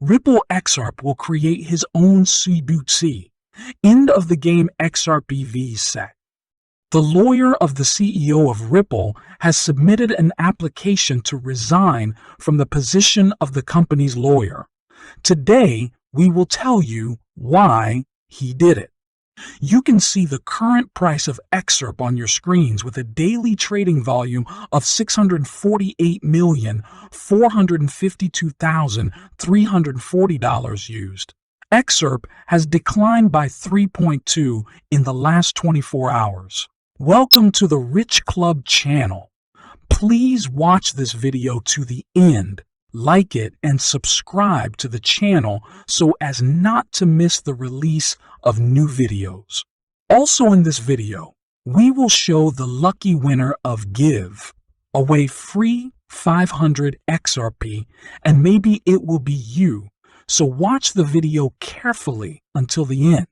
Ripple XRP will create his own CBDC. End of the game XRP v SEC. The lawyer of the CEO of Ripple has submitted an application to resign from the position of the company's lawyer. Today, we will tell you why he did it. You can see the current price of XRP on your screens with a daily trading volume of $648,452,340 used. XRP has declined by 3.2 in the last 24 hours. Welcome to the Rich Club channel. Please watch this video to the end, like it, and subscribe to the channel so as not to miss the release of new videos. Also in this video, we will show the lucky winner of Give away free 500 XRP, and maybe it will be you, so watch the video carefully until the end.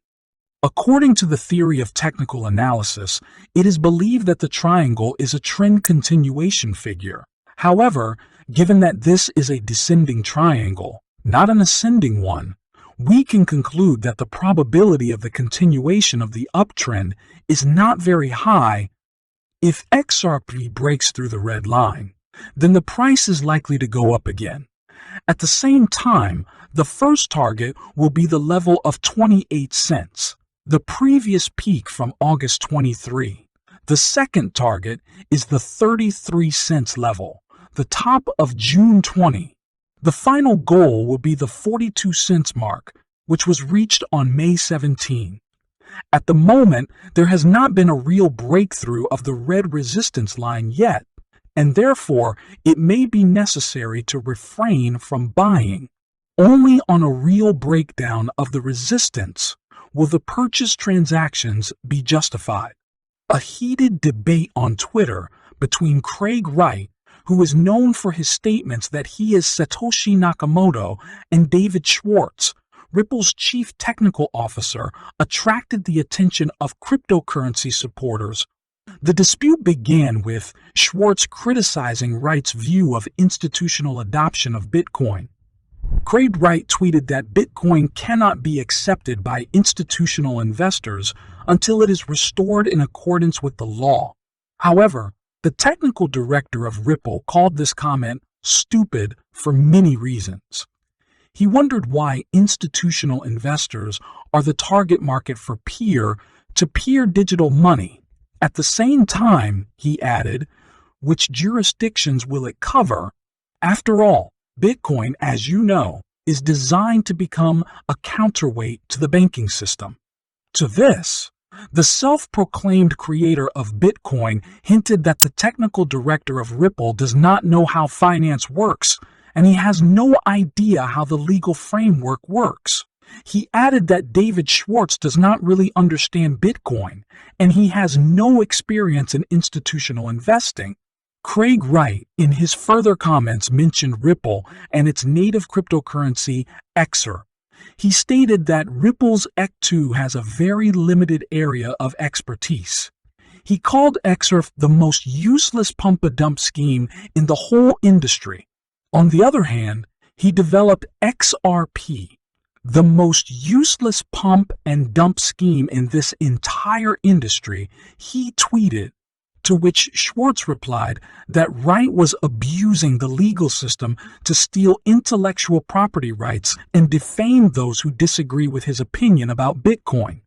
According to the theory of technical analysis, it is believed that the triangle is a trend continuation figure. However, given that this is a descending triangle, not an ascending one, we can conclude that the probability of the continuation of the uptrend is not very high. If XRP breaks through the red line, then the price is likely to go up again. At the same time, the first target will be the level of 28 cents, the previous peak from August 23. The second target is the 33 cents level, the top of June 20. The final goal will be the 42 cents mark, which was reached on May 17. At the moment, there has not been a real breakthrough of the red resistance line yet, and therefore it may be necessary to refrain from buying. Only on a real breakdown of the resistance will the purchase transactions be justified. A heated debate on Twitter between Craig Wright, who is known for his statements that he is Satoshi Nakamoto, and David Schwartz, Ripple's chief technical officer, attracted the attention of cryptocurrency supporters. The dispute began with Schwartz criticizing Wright's view of institutional adoption of Bitcoin. Craig Wright tweeted that Bitcoin cannot be accepted by institutional investors until it is restored in accordance with the law. However, the technical director of Ripple called this comment stupid for many reasons. He wondered why institutional investors are the target market for peer-to-peer digital money. At the same time, he added, which jurisdictions will it cover? After all, Bitcoin, as you know, is designed to become a counterweight to the banking system. To this, the self-proclaimed creator of Bitcoin hinted that the technical director of Ripple does not know how finance works, and he has no idea how the legal framework works. He added that David Schwartz does not really understand Bitcoin, and he has no experience in institutional investing. Craig Wright, in his further comments, mentioned Ripple and its native cryptocurrency, XRP. He stated that Ripple's XRP has a very limited area of expertise. He called XRP the most useless pump-and-dump scheme in the whole industry. On the other hand, he developed XRP, the most useless pump-and-dump scheme in this entire industry. He tweeted, to which Schwartz replied that Wright was abusing the legal system to steal intellectual property rights and defame those who disagree with his opinion about Bitcoin.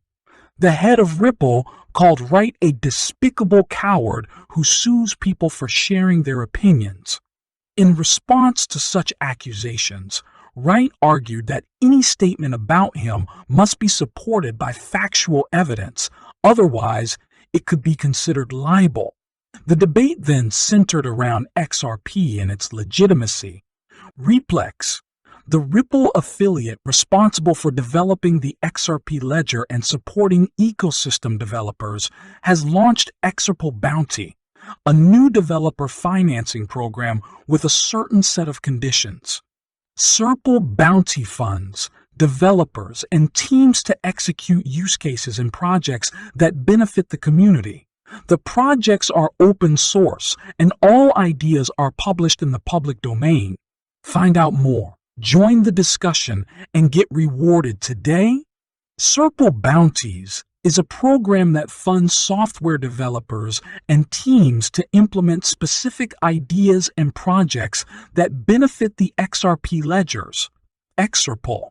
The head of Ripple called Wright a despicable coward who sues people for sharing their opinions. In response to such accusations, Wright argued that any statement about him must be supported by factual evidence, otherwise it could be considered libel. The debate then centered around XRP and its legitimacy. Replex, the Ripple affiliate responsible for developing the XRP ledger and supporting ecosystem developers, has launched XRP Bounty, a new developer financing program with a certain set of conditions. XRP Bounty funds developers and teams to execute use cases and projects that benefit the community. The projects are open source and all ideas are published in the public domain. Find out more Join the discussion and get rewarded today. Serpal Bounties is a program that funds software developers and teams to implement specific ideas and projects that benefit the XRP ledgers, XRP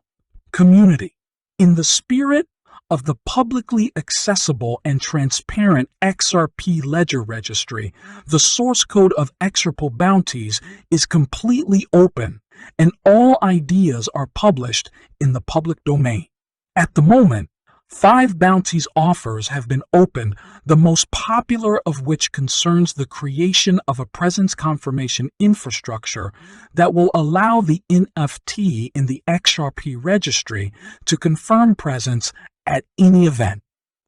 community. In the spirit of the publicly accessible and transparent XRP ledger registry, the source code of XRP Bounties is completely open, and all ideas are published in the public domain. At the moment, 5 bounties offers have been opened, the most popular of which concerns the creation of a presence confirmation infrastructure that will allow the NFT in the XRP registry to confirm presence at any event.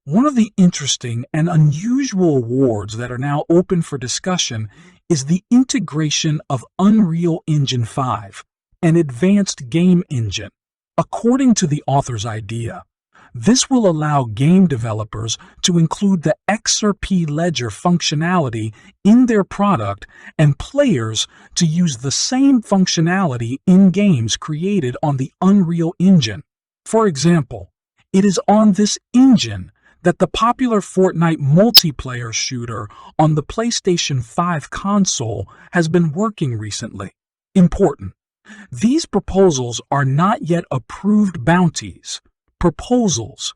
One of the interesting and unusual awards that are now open for discussion is the integration of Unreal Engine 5, an advanced game engine. According to the author's idea, this will allow game developers to include the XRP ledger functionality in their product and players to use the same functionality in games created on the Unreal Engine. For example, it is on this engine that the popular Fortnite multiplayer shooter on the PlayStation 5 console has been working recently. Important. These proposals are not yet approved bounties. Proposals.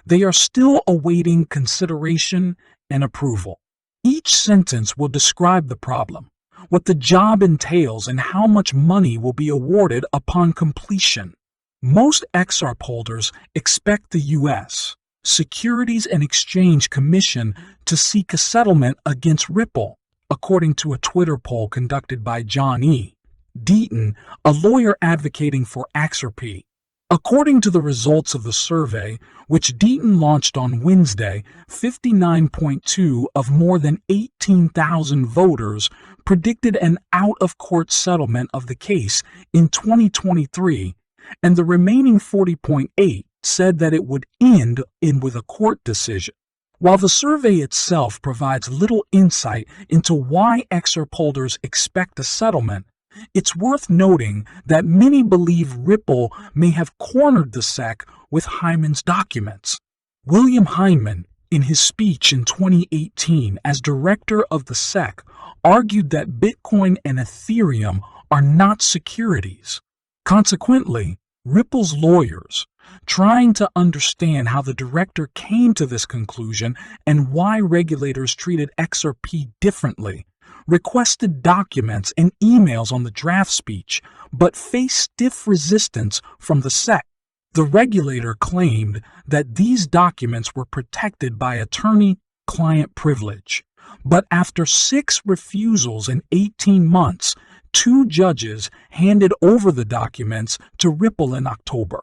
They are still awaiting consideration and approval. Each sentence will describe the problem, what the job entails, and how much money will be awarded upon completion. Most XRP holders expect the U.S. Securities and Exchange Commission to seek a settlement against Ripple, according to a Twitter poll conducted by John E. Deaton, a lawyer advocating for XRP. According to the results of the survey, which Deaton launched on Wednesday, 59.2% of more than 18,000 voters predicted an out-of-court settlement of the case in 2023, and the remaining 40.8% said that it would end with a court decision. While the survey itself provides little insight into why XRP holders expect a settlement, it's worth noting that many believe Ripple may have cornered the SEC with Hyman's documents. William Hyman, in his speech in 2018 as director of the SEC, argued that Bitcoin and Ethereum are not securities. Consequently, Ripple's lawyers, trying to understand how the director came to this conclusion and why regulators treated XRP differently, requested documents and emails on the draft speech, but faced stiff resistance from the SEC. The regulator claimed that these documents were protected by attorney-client privilege, but after 6 refusals in 18 months, 2 judges handed over the documents to Ripple in October.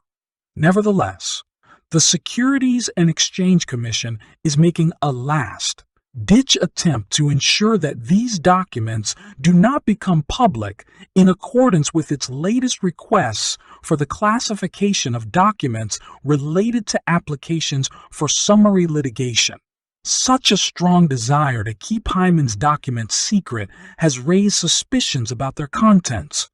Nevertheless, the Securities and Exchange Commission is making a last-ditch attempt to ensure that these documents do not become public in accordance with its latest requests for the classification of documents related to applications for summary litigation. Such a strong desire to keep Hyman's documents secret has raised suspicions about their contents.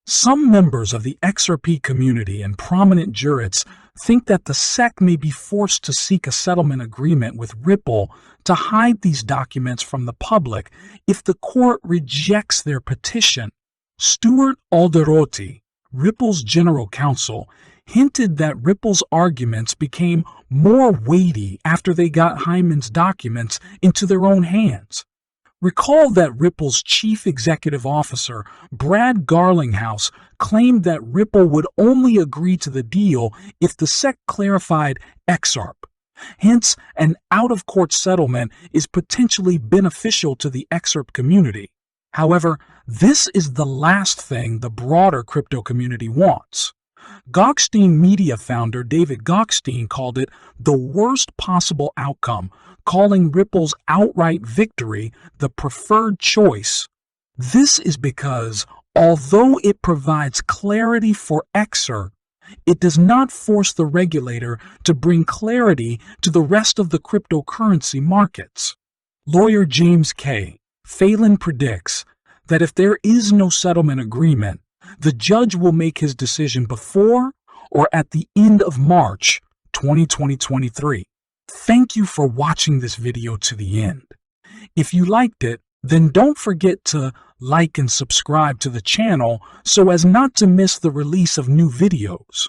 Some members of the XRP community and prominent jurists think that the SEC may be forced to seek a settlement agreement with Ripple to hide these documents from the public if the court rejects their petition. Stuart Alderoty, Ripple's general counsel, hinted that Ripple's arguments became more weighty after they got Hyman's documents into their own hands. Recall that Ripple's chief executive officer, Brad Garlinghouse, claimed that Ripple would only agree to the deal if the SEC clarified XRP. Hence, an out-of-court settlement is potentially beneficial to the XRP community. However, this is the last thing the broader crypto community wants. Gokhshtein Media founder David Gokhshtein called it the worst possible outcome, calling Ripple's outright victory the preferred choice. This is because, although it provides clarity for XRP, it does not force the regulator to bring clarity to the rest of the cryptocurrency markets. Lawyer James K. Phelan predicts that if there is no settlement agreement, The judge will make his decision before or at the end of March 2023. Thank you for watching this video to the end. If you liked it, then don't forget to like and subscribe to the channel so as not to miss the release of new videos.